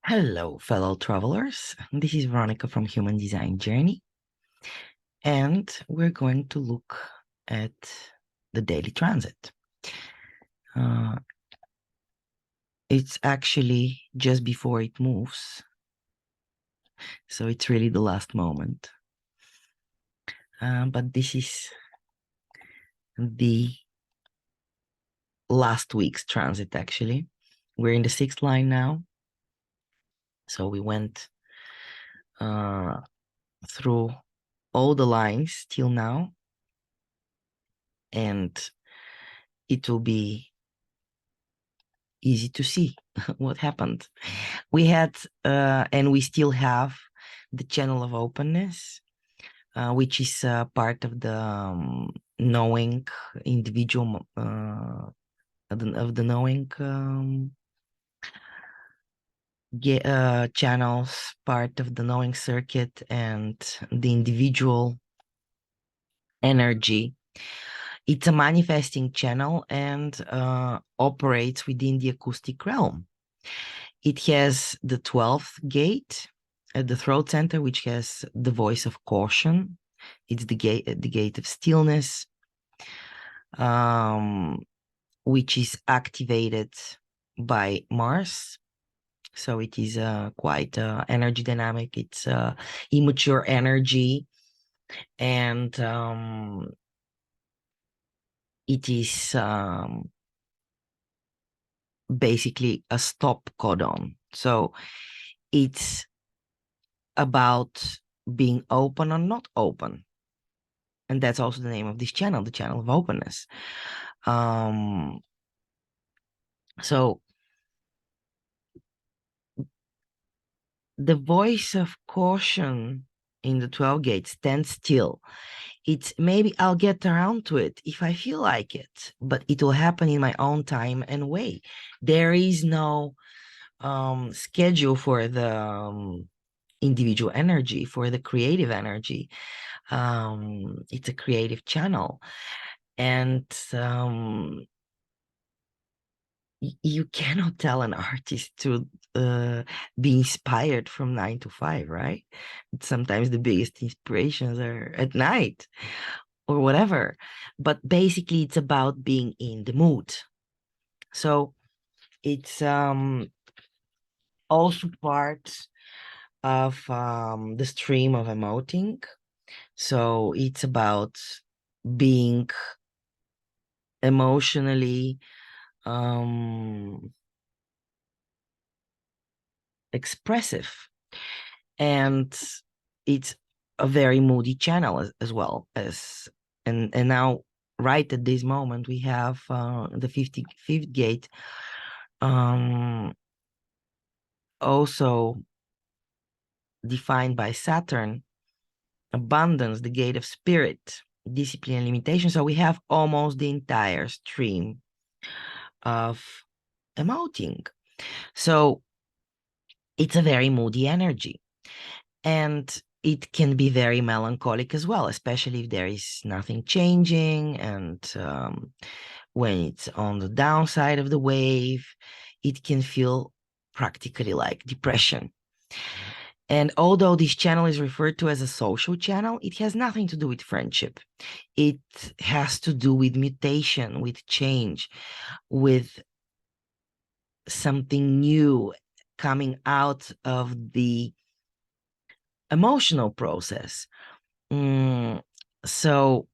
Hello, fellow travelers. This is Veronica from Human Design Journey, and we're going to look at the daily transit. Uh, it's actually just before it moves, so it's really the last moment. But this is the last week's transit, actually. We're in the 6th line now, so we went through all the lines till now, and it will be easy to see what happened. We had, and we still have, the Channel of Openness, which is part of the knowing individual, of the knowing channels, part of the knowing circuit, and the individual energy. It's a manifesting channel and operates within the acoustic realm. It has the 12th gate at the throat center, which has the voice of caution. It's the gate of stillness, which is activated by Mars. So it is quite energy dynamic. It's immature energy, and it is basically a stop codon. So it's about being open or not open. And that's also the name of this channel, the Channel of Openness. So the voice of caution in the 12 gates stands still. It's maybe I'll get around to it if I feel like it, but it will happen in my own time and way. There is no schedule for the individual energy, for the creative energy. It's a creative channel, and you cannot tell an artist to be inspired from 9 to 5, right? Sometimes the biggest inspirations are at night or whatever, but basically it's about being in the mood. So it's also part of the stream of emoting. So it's about being emotionally expressive, and it's a very moody channel as well as, and now right at this moment we have the 55th gate also defined by Saturn, abundance, the gate of spirit, discipline and limitation. So we have almost the entire stream of emoting. So it's a very moody energy, and it can be very melancholic as well, especially if there is nothing changing, and when it's on the downside of the wave, it can feel practically like depression. And although this channel is referred to as a social channel, it has nothing to do with friendship. It has to do with mutation, with change, with something new coming out of the emotional process. So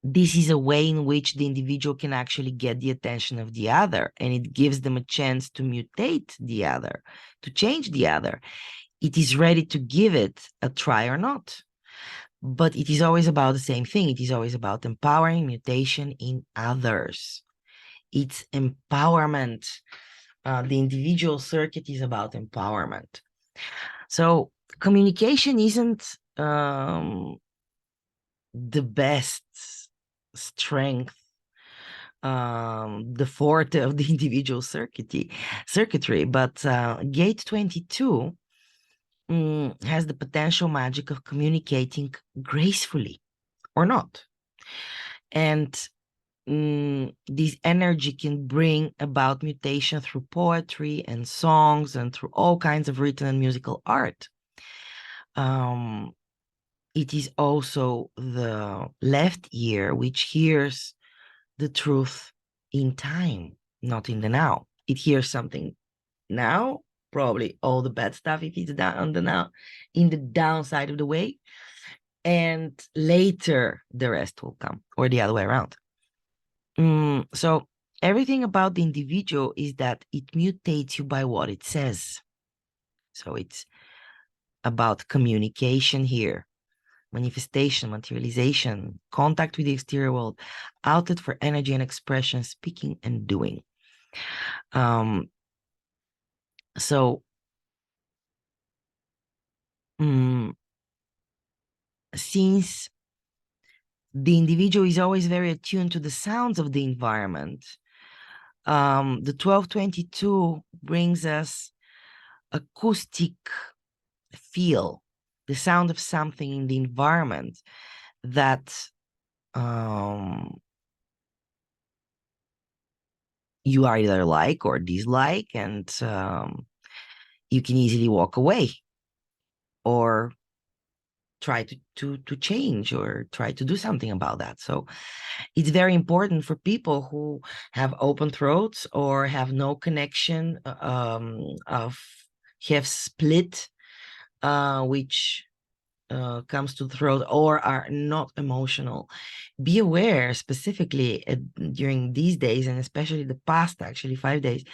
this is a way in which the individual can actually get the attention of the other, and it gives them a chance to mutate the other, to change the other. It is ready to give it a try or not. But it is always about the same thing. It is always about empowering mutation in others. It's empowerment. The individual circuit is about empowerment. So communication isn't the best strength, the forte of the individual circuitry, but gate 22 has the potential magic of communicating gracefully or not. And this energy can bring about mutation through poetry and songs and through all kinds of written and musical art. It is also the left ear, which hears the truth in time, not in the now. It hears something now, probably all the bad stuff if it's down on the now, in the downside of the way, and later the rest will come, or the other way around. So everything about the individual is that it mutates you by what it says. So it's about communication here, manifestation, materialization, contact with the exterior world, outlet for energy and expression, speaking and doing. So since the individual is always very attuned to the sounds of the environment, the 1222 brings us acoustic feel, the sound of something in the environment that you either like or dislike, and you can easily walk away or try to change or try to do something about that. So it's very important for people who have open throats or have no connection, have split, which comes to the throat, or are not emotional. Be aware specifically during these days, and especially the past actually 5 days,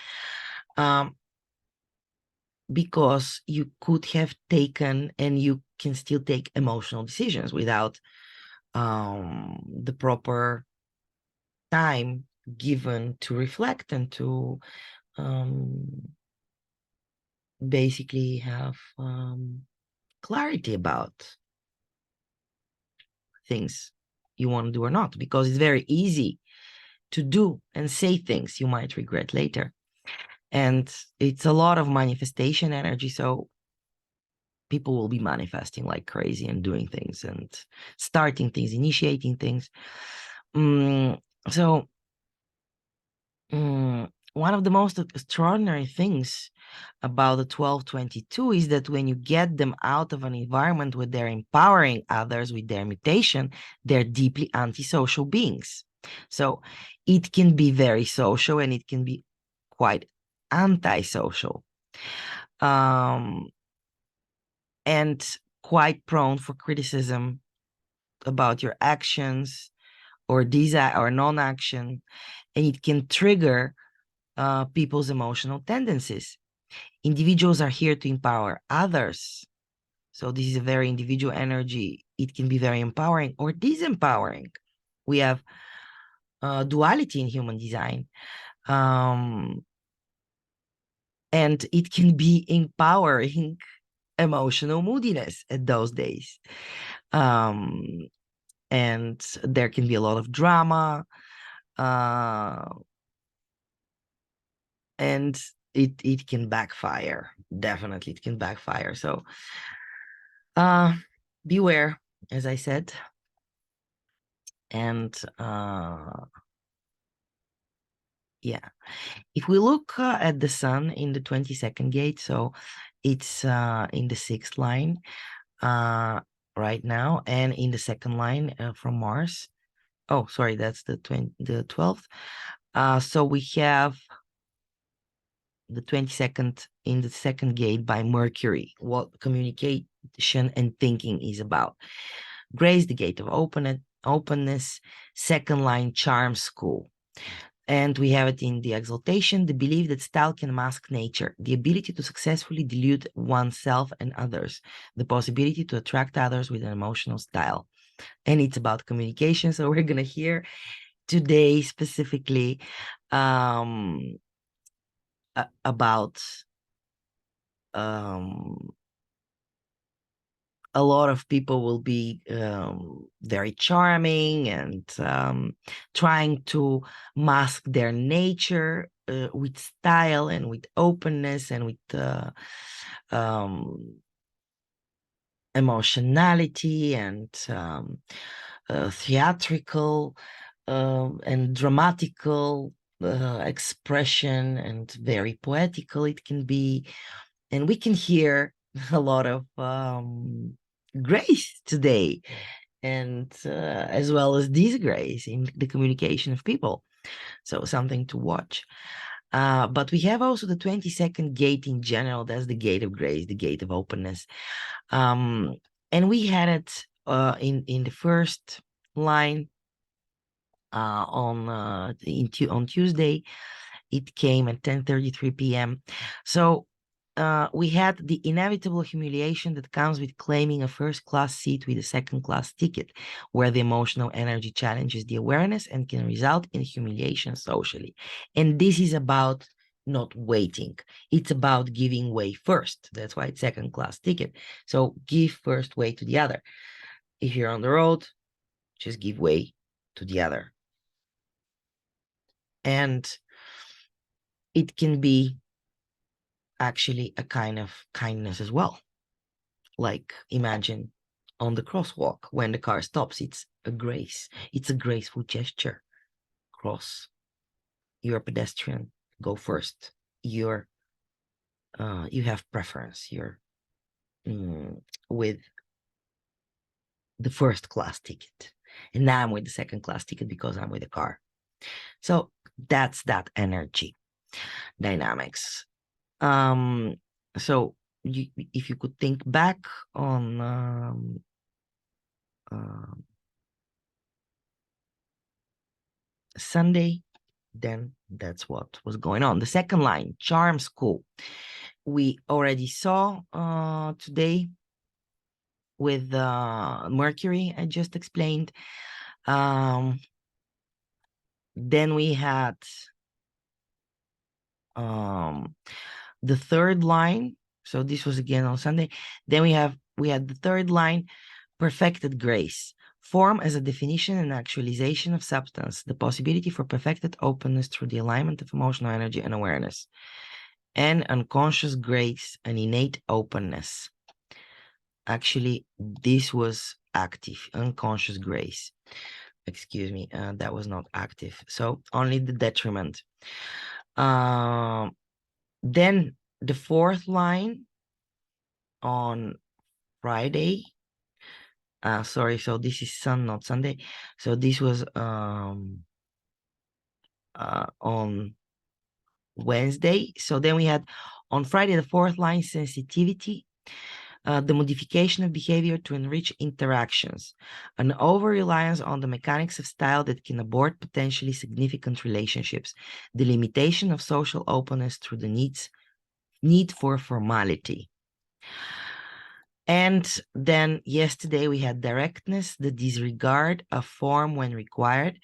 because you could have taken, and you can still take, emotional decisions without the proper time given to reflect and to basically have clarity about things you want to do or not, because it's very easy to do and say things you might regret later. And it's a lot of manifestation energy, so people will be manifesting like crazy and doing things and starting things, initiating things. So one of the most extraordinary things about the 1222 is that when you get them out of an environment where they're empowering others with their mutation, they're deeply antisocial beings. So it can be very social and it can be quite antisocial, and quite prone for criticism about your actions or desire or non-action, and it can trigger people's emotional tendencies. Individuals are here to empower others. So this is a very individual energy. It can be very empowering or disempowering. We have duality in human design. And it can be empowering emotional moodiness at those days. And there can be a lot of drama. And it can backfire. Definitely it can backfire. So beware, as I said. And yeah, if we look at the sun in the 22nd gate, so it's in the 6th line right now, and in the 2nd line from Mars. Oh, sorry, that's the 12th. So we have the 22nd in the 2nd gate by Mercury, what communication and thinking is about. Grace, the gate of openness, 2nd line, charm school. And we have it in the exaltation, the belief that style can mask nature, the ability to successfully delude oneself and others, the possibility to attract others with an emotional style. And it's about communication. So we're going to hear today specifically about a lot of people will be very charming and trying to mask their nature with style and with openness and with emotionality and theatrical and dramatical expression, and very poetical it can be. And we can hear a lot of grace today, and as well as disgrace in the communication of people. So something to watch. But we have also the 22nd gate in general. That's the gate of grace, the gate of openness. And we had it in the first line on Tuesday. It came at 10:33 p.m. So we had the inevitable humiliation that comes with claiming a first-class seat with a second-class ticket, where the emotional energy challenges the awareness and can result in humiliation socially. And this is about not waiting. It's about giving way first. That's why it's second-class ticket. So give first way to the other. If you're on the road, just give way to the other. And it can be actually a kind of kindness as well. Like imagine on the crosswalk when the car stops, it's a grace. It's a graceful gesture. Cross. You're a pedestrian. Go first. You have preference. You're with the first class ticket. And now I'm with the second class ticket because I'm with the car. So that's that energy dynamics. So if you could think back on Sunday, then that's what was going on. The second line, charm school. We already saw today with Mercury, I just explained. Then we had the third line. So this was again on Sunday. Then we had the third line, perfected grace. Form as a definition and actualization of substance, the possibility for perfected openness through the alignment of emotional energy and awareness. And unconscious grace, an innate openness. Actually, this was active, unconscious grace. Excuse me, that was not active. So only the detriment. Then the fourth line on Friday. Sorry, so this is Sun, not Sunday. So this was on Wednesday. So then we had on Friday the fourth line, sensitivity, the modification of behavior to enrich interactions, an over-reliance on the mechanics of style that can abort potentially significant relationships, the limitation of social openness through the need for formality. And then yesterday we had directness, the disregard of form when required,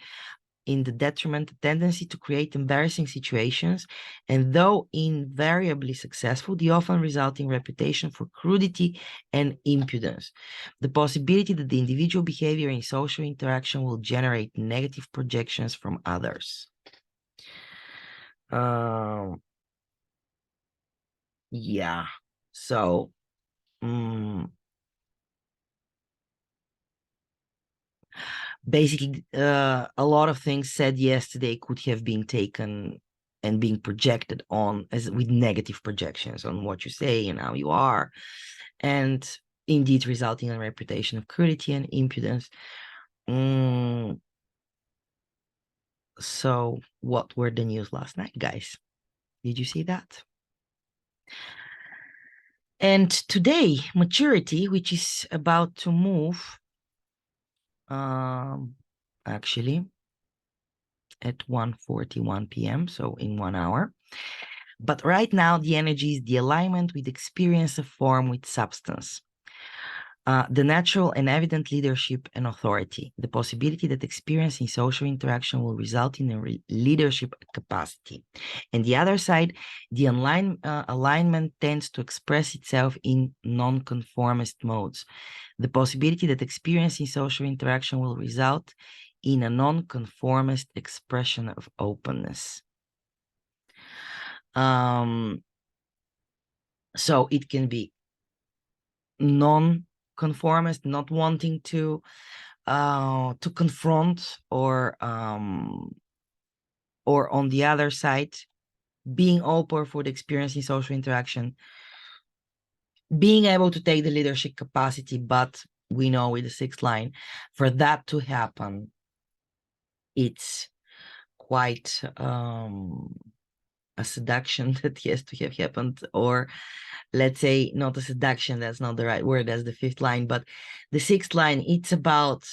in the detriment tendency to create embarrassing situations, and though invariably successful, the often resulting reputation for crudity and impudence. The possibility that the individual behavior in social interaction will generate negative projections from others. Yeah, so basically, a lot of things said yesterday could have been taken and being projected on as with negative projections on what you say and how you are, and indeed resulting in a reputation of crudity and impudence. So what were the news last night, guys? Did you see that? And today, maturity, which is about to move, actually at 1:41 p.m., so in 1 hour. But right now, the energy is the alignment with experience of form with substance. The natural and evident leadership and authority, the possibility that experiencing social interaction will result in a leadership capacity. And the other side, the alignment tends to express itself in nonconformist modes. The possibility that experiencing social interaction will result in a nonconformist expression of openness. So it can be non-conformist, not wanting to to confront, or on the other side, being open for the experience in social interaction, being able to take the leadership capacity. But we know with the sixth line, for that to happen, it's quite a seduction that has to have happened, or let's say not a seduction, that's not the right word, that's the fifth line, but the sixth line, it's about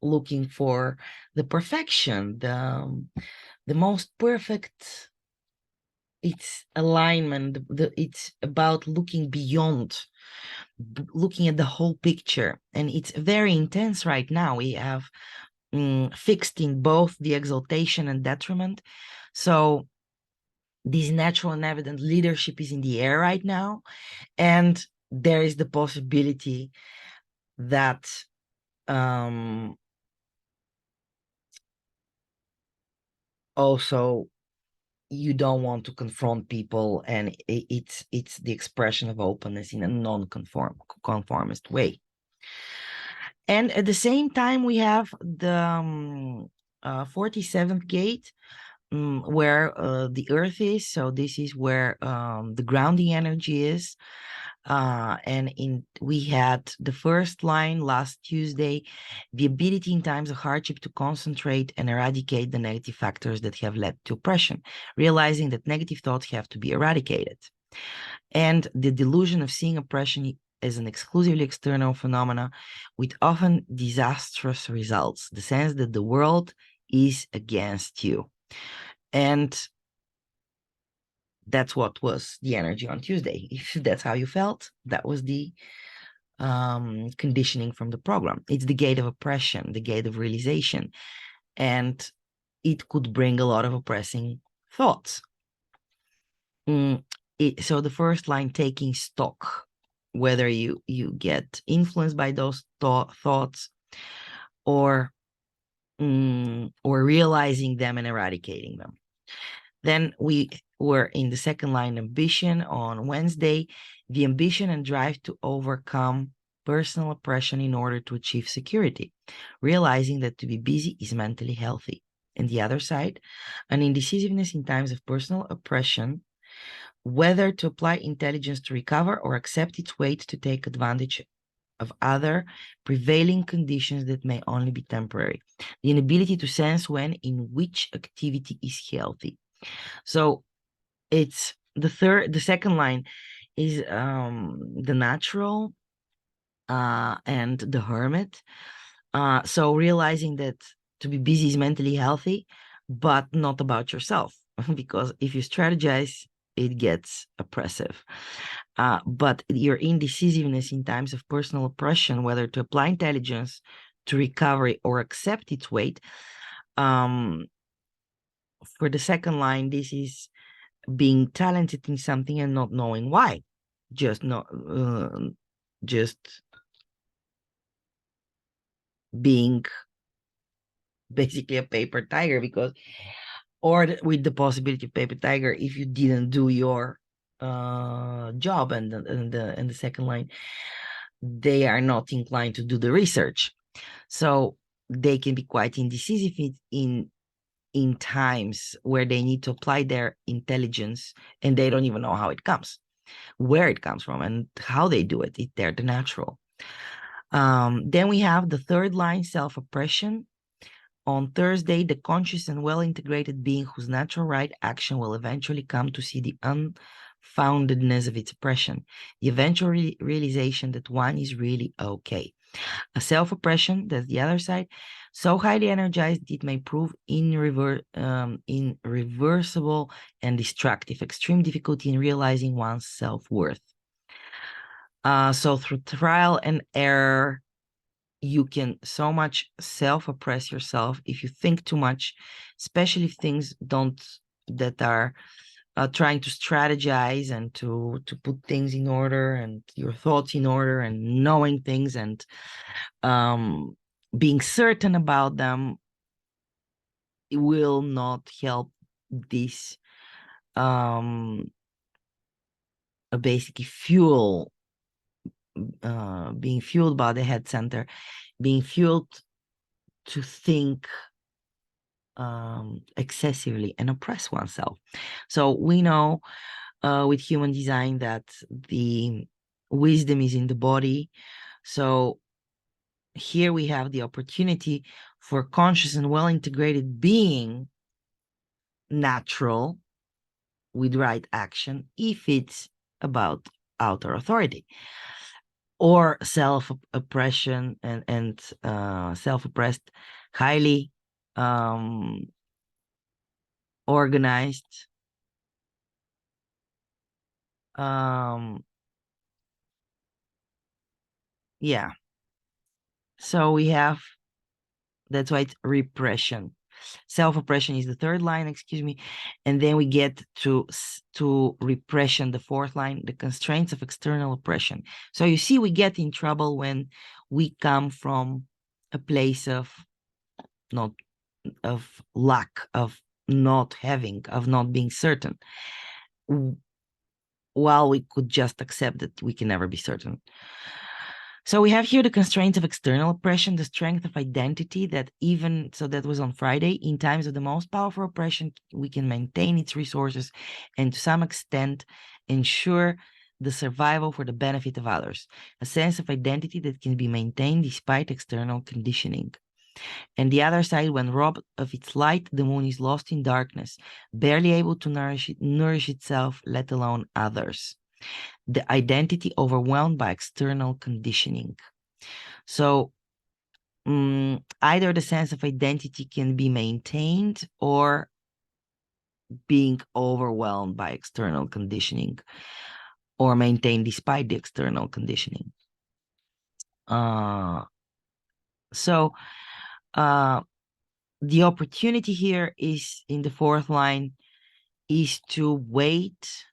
looking for the perfection, the most perfect, it's alignment, it's about looking beyond, looking at the whole picture. And it's very intense right now. We have fixed in both the exaltation and detriment. So this natural and evident leadership is in the air right now. And there is the possibility that also you don't want to confront people, and it's the expression of openness in a non-conformist way. And at the same time, we have the 47th gate, where the earth is. So this is where the grounding energy is. And we had the first line last Tuesday, the ability in times of hardship to concentrate and eradicate the negative factors that have led to oppression, realizing that negative thoughts have to be eradicated. And the delusion of seeing oppression as an exclusively external phenomena with often disastrous results, the sense that the world is against you. And that's what was the energy on Tuesday. If that's how you felt, that was the conditioning from the program. It's the gate of oppression, the gate of realization, and it could bring a lot of oppressing thoughts. So the first line, taking stock, whether you get influenced by those thoughts, or realizing them and eradicating them. Then we were in the second line, ambition, on Wednesday, the ambition and drive to overcome personal oppression in order to achieve security, realizing that to be busy is mentally healthy. And the other side, an indecisiveness in times of personal oppression, whether to apply intelligence to recover or accept its weight to take advantage of other prevailing conditions that may only be temporary. The inability to sense when in which activity is healthy. So it's the second line is the natural and the hermit. So realizing that to be busy is mentally healthy, but not about yourself, because if you strategize, it gets oppressive. But your indecisiveness in times of personal oppression, whether to apply intelligence to recovery or accept its weight, for the second line, this is being talented in something and not knowing why. Just being basically a paper tiger, because, or with the possibility of paper tiger if you didn't do your job. And the second line, they are not inclined to do the research, so they can be quite indecisive in times where they need to apply their intelligence, and they don't even know how it comes, where it comes from, and how they do it. They're the natural. Then we have the third line, self-oppression. On Thursday, the conscious and well-integrated being whose natural right action will eventually come to see the unfoundedness of its oppression, the eventual realization that one is really okay. A self-oppression, that's the other side, so highly energized it may prove irreversible and destructive, extreme difficulty in realizing one's self-worth. So through trial and error, you can so much self-oppress yourself if you think too much, especially if things that are trying to strategize and to put things in order, and your thoughts in order, and knowing things, and being certain about them. It will not help this basically fuel being fueled by the head center, being fueled to think excessively and oppress oneself. So we know with human design that the wisdom is in the body. So here we have the opportunity for conscious and well-integrated being, natural, with right action, if it's about outer authority or self-oppression and self-oppressed, highly organized, yeah. So we have, that's why it's repression. Self-oppression is the third line, excuse me. And then we get to repression, the fourth line, the constraints of external oppression. So you see, we get in trouble when we come from a place of lack, of not having, of not being certain, while we could just accept that we can never be certain. So we have here the constraints of external oppression, the strength of identity that even, so that was on Friday, in times of the most powerful oppression, we can maintain its resources and to some extent ensure the survival for the benefit of others, a sense of identity that can be maintained despite external conditioning. And the other side, when robbed of its light, the moon is lost in darkness, barely able to nourish itself, let alone others. The identity overwhelmed by external conditioning. So either the sense of identity can be maintained or being overwhelmed by external conditioning, or maintained despite the external conditioning. So the opportunity here is in the fourth line is to wait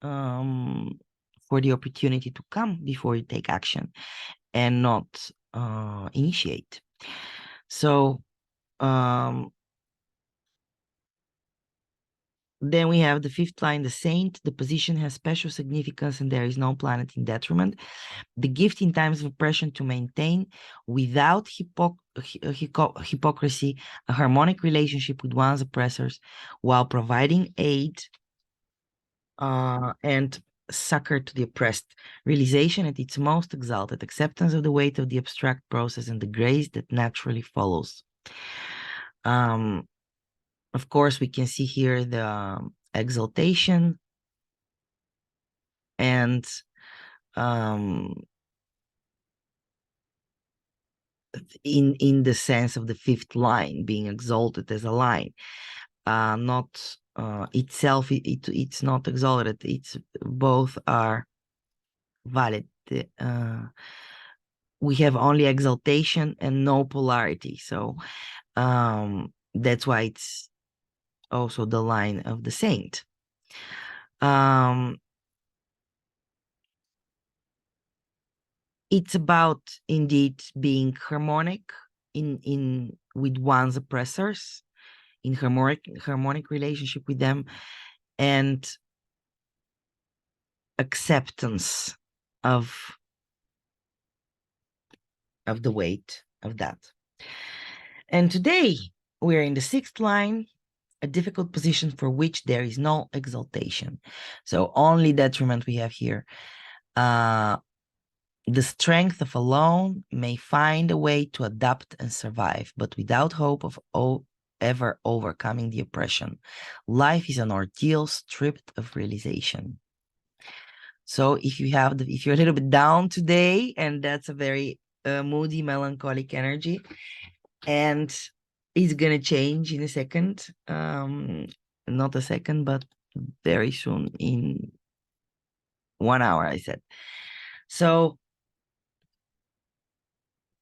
for the opportunity to come before you take action and not initiate. So then we have the fifth line, the saint. The position has special significance and there is no planet in detriment. The gift in times of oppression to maintain without hypocrisy a harmonic relationship with one's oppressors while providing aid and succor to the oppressed, realization at its most exalted, acceptance of the weight of the abstract process and the grace that naturally follows. Of course, we can see here the exaltation and in the sense of the fifth line being exalted as a line, not itself, it's not exalted, it's both are valid. We have only exaltation and no polarity. So that's why it's also the line of the saint. It's about indeed being harmonic in with one's oppressors, in harmonic relationship with them, and acceptance of the weight of that. And today we're in the sixth line, a difficult position for which there is no exaltation. So only detriment we have here. The strength of alone may find a way to adapt and survive, but without hope of ever overcoming the oppression. Life is an ordeal stripped of realization. So if you're a little bit down today, and that's a very moody, melancholic energy, and it's gonna change in a second, not a second, but very soon, in 1 hour, I said. So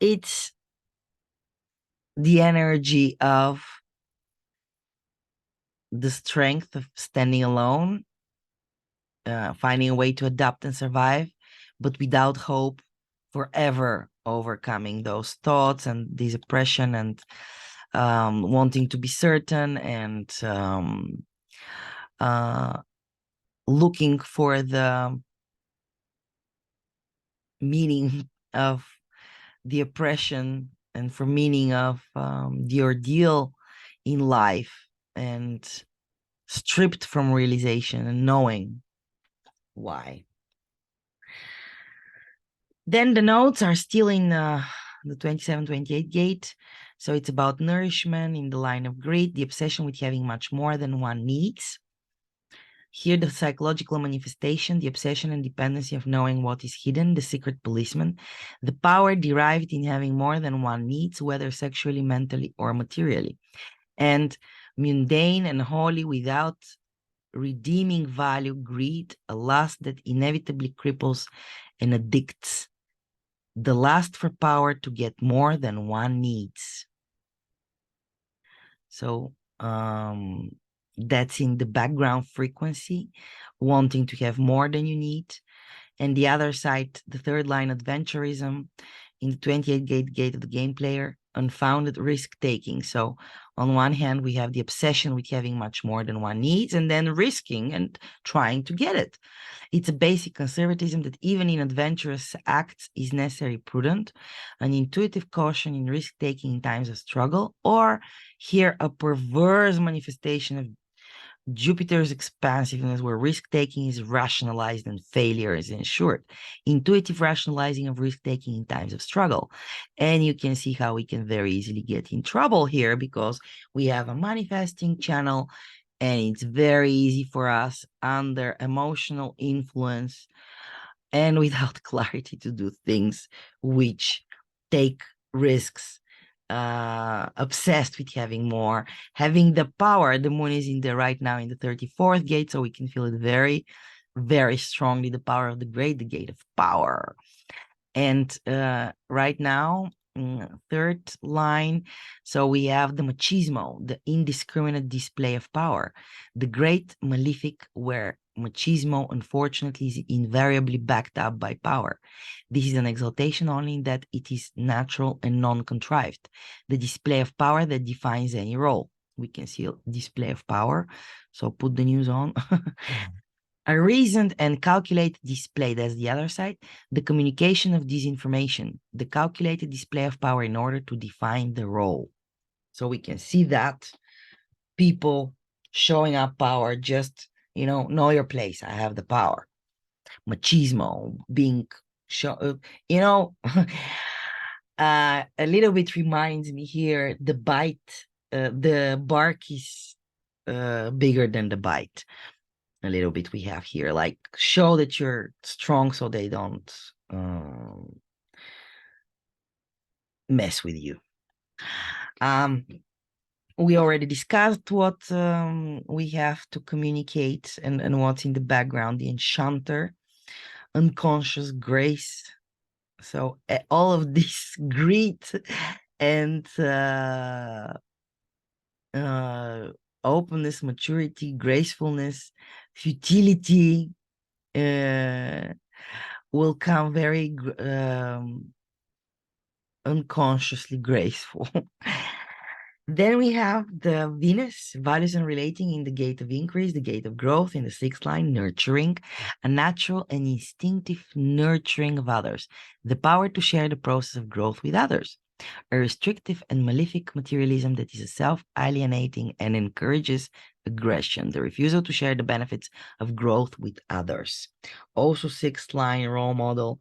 it's the energy of the strength of standing alone, finding a way to adapt and survive, but without hope for ever overcoming those thoughts and this oppression and wanting to be certain and looking for the meaning of the oppression and for meaning of the ordeal in life, and stripped from realization and knowing why. Then the nodes are still in the 27-28 gate. So it's about nourishment in the line of greed, the obsession with having much more than one needs. Here, the psychological manifestation, the obsession and dependency of knowing what is hidden, the secret policeman, the power derived in having more than one needs, whether sexually, mentally, or materially, and mundane and holy without redeeming value, greed, a lust that inevitably cripples and addicts, the lust for power to get more than one needs. So that's in the background frequency, wanting to have more than you need. And the other side, the third line, adventurism, in the 28 gate of the game player, unfounded risk-taking. So on one hand, we have the obsession with having much more than one needs, and then risking and trying to get it. It's a basic conservatism that even in adventurous acts is necessary prudent, an intuitive caution in risk-taking in times of struggle, or here a perverse manifestation of Jupiter's expansiveness, where risk-taking is rationalized and failure is ensured. Intuitive rationalizing of risk-taking in times of struggle. And you can see how we can very easily get in trouble here, because we have a manifesting channel, and it's very easy for us under emotional influence and without clarity to do things which take risks, obsessed with having more, having the power. The moon is in the right now in the 34th gate, so we can feel it very, very strongly, the power of the great, the gate of power. And right now, third line, so we have the machismo, the indiscriminate display of power, the great malefic, where machismo unfortunately is invariably backed up by power. This is an exaltation only in that it is natural and non-contrived, the display of power that defines any role. We can see a display of power, so put the news on. A reasoned and calculated display, that's the other side, the communication of this information, the calculated display of power in order to define the role. So we can see that people showing up power, just, know your place, I have the power. Machismo, being, a little bit reminds me here, the bite, the bark is bigger than the bite. A little bit we have here, like show that you're strong so they don't mess with you. We already discussed what we have to communicate and what's in the background, the enchanter, unconscious grace. So all of this greed and openness, maturity, gracefulness, futility will come very unconsciously graceful. Then we have the Venus, values and relating in the gate of increase, the gate of growth in the sixth line, nurturing, a natural and instinctive nurturing of others, the power to share the process of growth with others, a restrictive and malefic materialism that is self-alienating and encourages aggression, the refusal to share the benefits of growth with others. Also sixth line, role model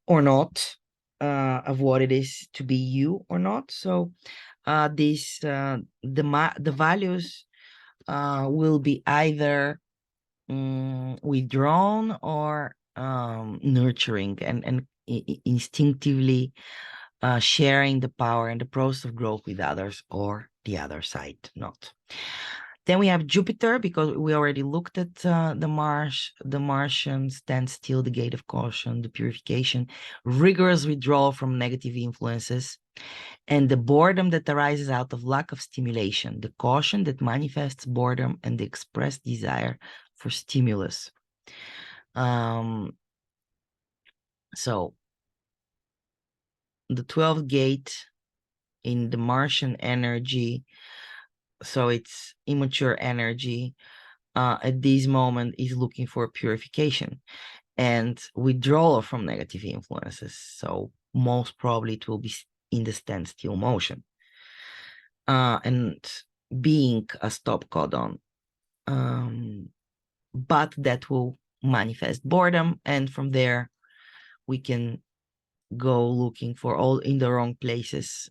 or not, of what it is to be you or not. So the values will be either withdrawn or nurturing and instinctively sharing the power and the process of growth with others, or the other side not. Then we have Jupiter, because we already looked at the Martian stands still, the gate of caution, the purification, rigorous withdrawal from negative influences, and the boredom that arises out of lack of stimulation, the caution that manifests boredom and the expressed desire for stimulus. So the 12th gate in the Martian energy, so it's immature energy, at this moment is looking for purification. and withdrawal from negative influences. So most probably it will be in the standstill motion, and being a stop codon. But that will manifest boredom, and from there we can go looking for all in the wrong places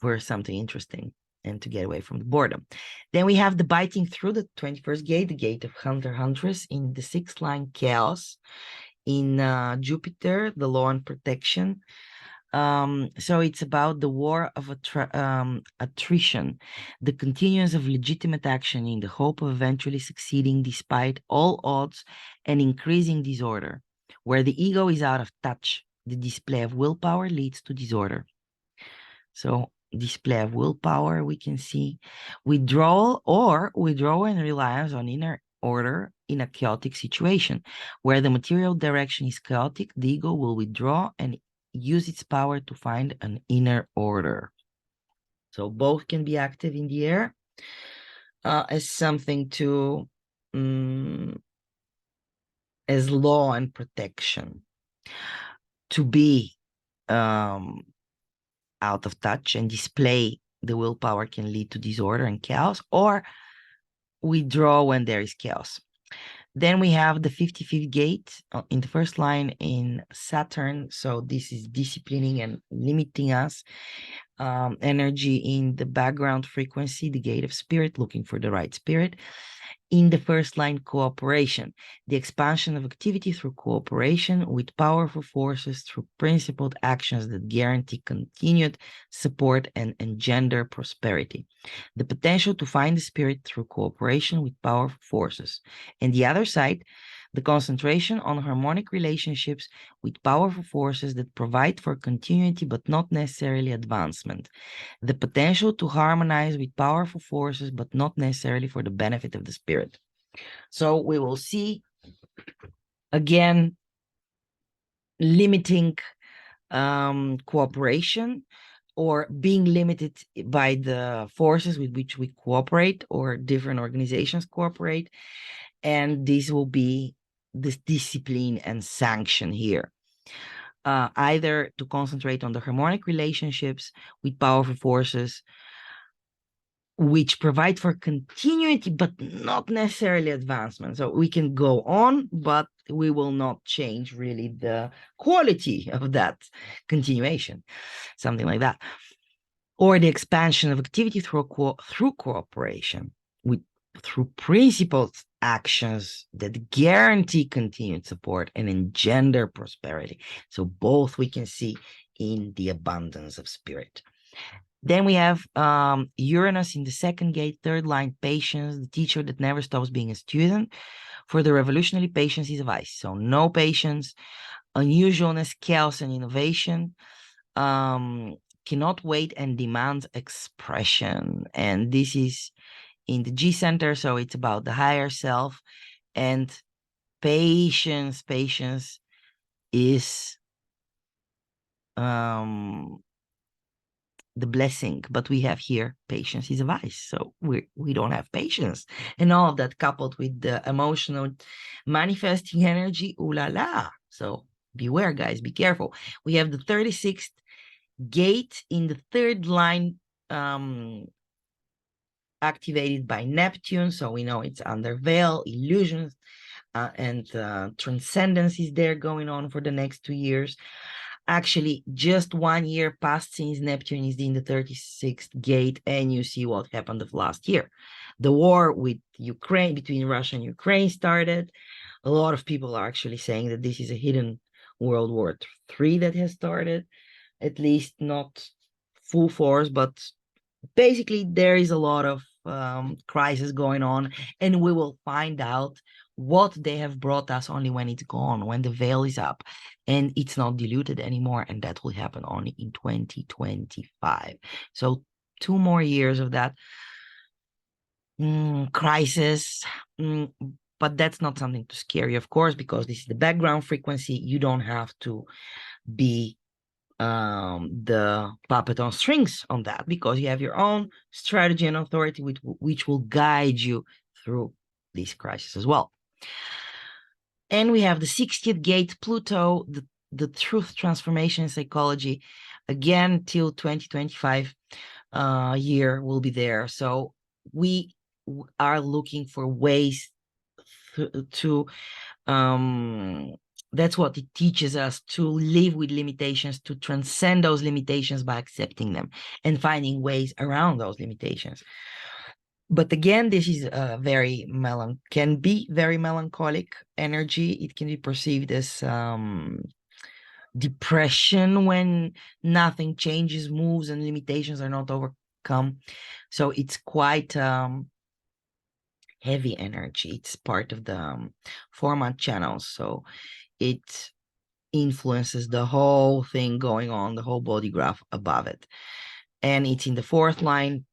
for something interesting and to get away from the boredom. Then we have the biting through the 21st gate, the gate of Hunter Huntress in the 6th line, chaos in Jupiter, the law and protection. So it's about the war of attrition, the continuance of legitimate action in the hope of eventually succeeding despite all odds and increasing disorder. Where the ego is out of touch, the display of willpower leads to disorder. So display of willpower, we can see withdrawal and reliance on inner order in a chaotic situation. Where the material direction is chaotic, the ego will withdraw and use its power to find an inner order. So both can be active in the air as something to, as law and protection. To be out of touch and display the willpower can lead to disorder and chaos, or withdraw when there is chaos. Then we have the 55th gate in the first line in Saturn. So this is disciplining and limiting us. Energy in the background frequency, the gate of spirit, looking for the right spirit. In the first line, cooperation, the expansion of activity through cooperation with powerful forces through principled actions that guarantee continued support and engender prosperity. The potential to find the spirit through cooperation with powerful forces. And the other side, the concentration on harmonic relationships with powerful forces that provide for continuity but not necessarily advancement. The potential to harmonize with powerful forces but not necessarily for the benefit of the spirit. So we will see again limiting cooperation, or being limited by the forces with which we cooperate or different organizations cooperate. And this will be this discipline and sanction here. Either to concentrate on the harmonic relationships with powerful forces, which provide for continuity, but not necessarily advancement. So we can go on, but we will not change really the quality of that continuation, something like that. Or the expansion of activity through cooperation, through principled actions that guarantee continued support and engender prosperity. So both we can see in the abundance of spirit. Then we have Uranus in the 2nd gate, 3rd line, patience, the teacher that never stops being a student. For the revolutionary, patience is a vice. So no patience, unusualness, chaos, and innovation. Cannot wait and demands expression. And this is in the G center, so it's about the higher self. And patience is the blessing, but we have here patience is a vice. So we don't have patience, and all of that coupled with the emotional manifesting energy, ooh la la. So beware, guys, be careful. We have the 36th gate in the 3rd line, activated by Neptune, so we know it's under veil, illusions, and transcendence is there going on for the next 2 years. Actually, just 1 year passed since Neptune is in the 36th gate, and you see what happened of last year. The war with Ukraine, between Russia and Ukraine, started. A lot of people are actually saying that this is a hidden World War III that has started, at least not full force, but basically there is a lot of crisis going on, and we will find out what they have brought us only when it's gone, when the veil is up and it's not diluted anymore, and that will happen only in 2025. So 2 more years of that crisis, but that's not something to scare you, of course, because this is the background frequency. You don't have to be the puppet on strings on that, because you have your own strategy and authority which will guide you through this crisis as well. And we have the 60th gate, Pluto, the truth transformation in psychology, again till 2025 year will be there. So we are looking for ways to that's what it teaches us, to live with limitations, to transcend those limitations by accepting them and finding ways around those limitations. But again, this is a can be very melancholic energy. It can be perceived as depression when nothing changes, moves, and limitations are not overcome. So it's quite heavy energy. It's part of the format channels. So it influences the whole thing going on, the whole body graph above it. And it's in the fourth line,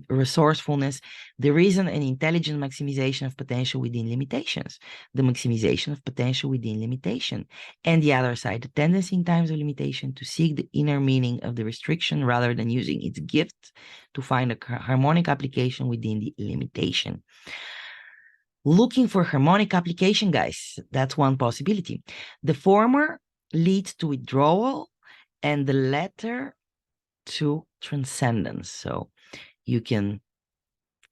resourcefulness. There is an intelligent maximization of potential within limitations, the maximization of potential within limitation. And the other side, the tendency in times of limitation to seek the inner meaning of the restriction rather than using its gift to find a harmonic application within the limitation. Looking for harmonic application, guys, that's one possibility. The former leads to withdrawal and the latter to transcendence. So you can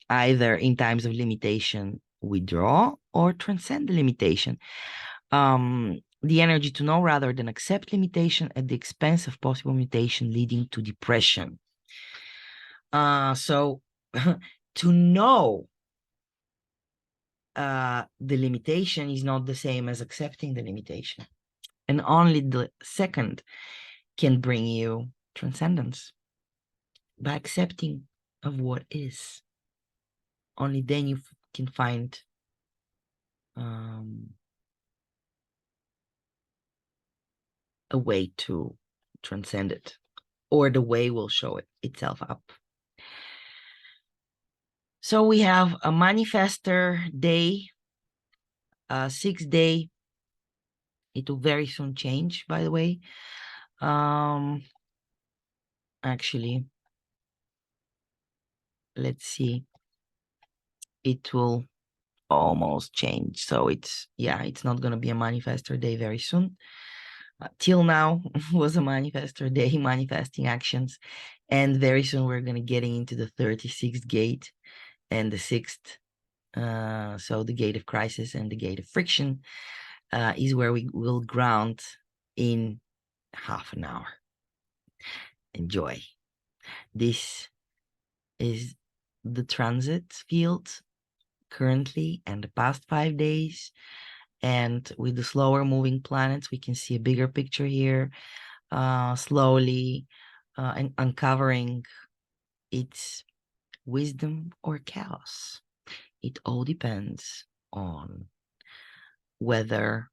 either in times of limitation withdraw or transcend the limitation. The energy to know rather than accept limitation at the expense of possible mutation leading to depression. So to know the limitation is not the same as accepting the limitation. And only the second can bring you transcendence by accepting of what is. Only then you can find a way to transcend it, or the way will show itself up. So we have a manifestor day, 6th day. It will very soon change, by the way. Actually, let's see. It will almost change. So it's not going to be a manifestor day very soon. Till now was a manifestor day, manifesting actions. And very soon we're going to getting into the 36th gate and the 6th. So the gate of crisis and the gate of friction is where we will ground in half an hour. Enjoy. This is the transit field currently and the past 5 days. And with the slower moving planets, we can see a bigger picture here, slowly and uncovering its wisdom or chaos. It all depends on whether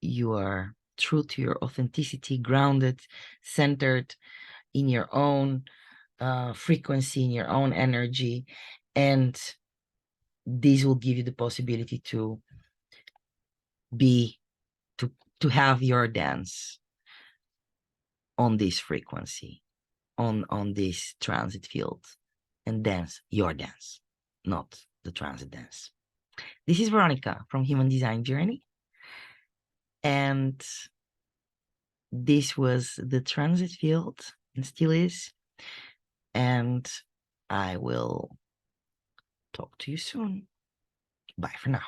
you are true to your authenticity, grounded, centered in your own frequency, in your own energy. And this will give you the possibility to have your dance on this frequency, on this transit field, and dance your dance, not the transit dance. This is Veronica from Human Design Journey, and this was the transit field and still is, and I will talk to you soon. Bye for now.